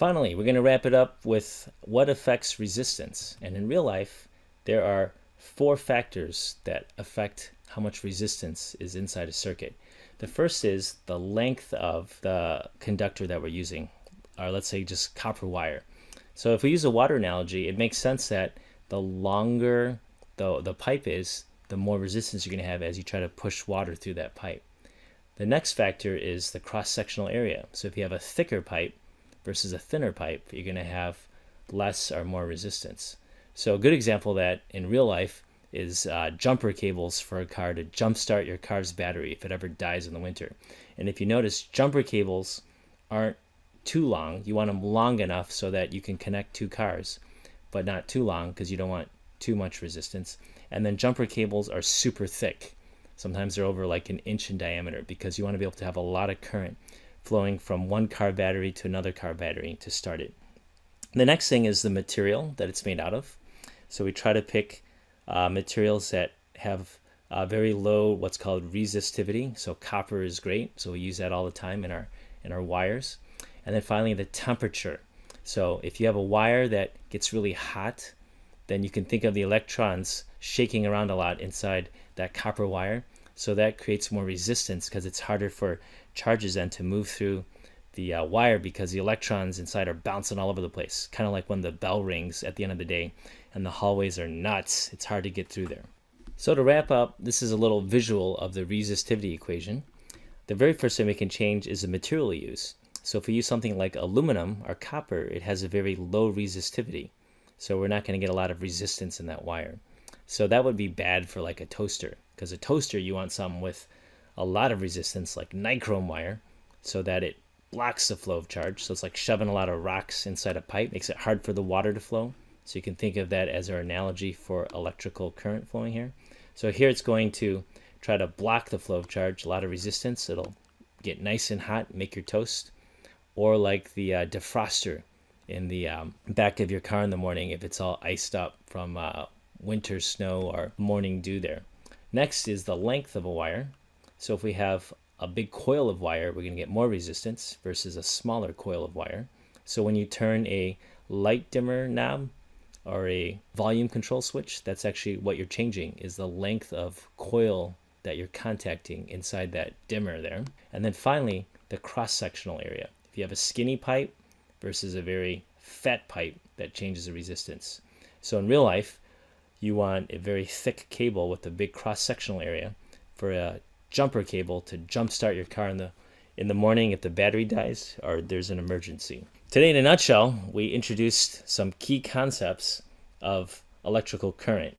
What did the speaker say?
Finally, we're going to wrap it up with what affects resistance. And in real life, there are 4 factors that affect how much resistance is inside a circuit. The first is the length of the conductor that we're using, or let's say just copper wire. So if we use a water analogy, it makes sense that the longer the pipe is, the more resistance you're going to have as you try to push water through that pipe. The next factor is the cross-sectional area. So if you have a thicker pipe versus a thinner pipe, you're going to have less or more resistance. So a good example of that in real life is jumper cables for a car to jumpstart your car's battery if it ever dies in the winter. And if you notice, jumper cables aren't too long. You want them long enough so that you can connect 2 cars, but not too long because you don't want too much resistance. And then jumper cables are super thick. Sometimes they're over like 1 inch in diameter because you want to be able to have a lot of current flowing from one car battery to another car battery to start it. The next thing is the material that it's made out of. So we try to pick materials that have very low what's called resistivity. So copper is great, so we use that all the time in our wires. And then finally the temperature. So if you have a wire that gets really hot, then you can think of the electrons shaking around a lot inside that copper wire. So that creates more resistance because it's harder for charges then to move through the wire because the electrons inside are bouncing all over the place. Kind of like when the bell rings at the end of the day and the hallways are nuts. It's hard to get through there. So to wrap up, this is a little visual of the resistivity equation. The very first thing we can change is the material we use. So if we use something like aluminum or copper, it has a very low resistivity. So we're not going to get a lot of resistance in that wire. So that would be bad for like a toaster, because a toaster you want something with a lot of resistance like nichrome wire so that it blocks the flow of charge. So it's like shoving a lot of rocks inside a pipe, makes it hard for the water to flow. So you can think of that as our analogy for electrical current flowing here. So here it's going to try to block the flow of charge, a lot of resistance. It'll get nice and hot, make your toast. Or like the defroster in the back of your car in the morning if it's all iced up from winter snow or morning dew there. Next is the length of a wire. So if we have a big coil of wire, we're going to get more resistance versus a smaller coil of wire. So when you turn a light dimmer knob or a volume control switch, that's actually what you're changing, is the length of coil that you're contacting inside that dimmer there. And then finally, the cross-sectional area. If you have a skinny pipe versus a very fat pipe, that changes the resistance. So in real life, you want a very thick cable with a big cross-sectional area for a jumper cable to jumpstart your car in the morning if the battery dies or there's an emergency. Today, in a nutshell, we introduced some key concepts of electrical current.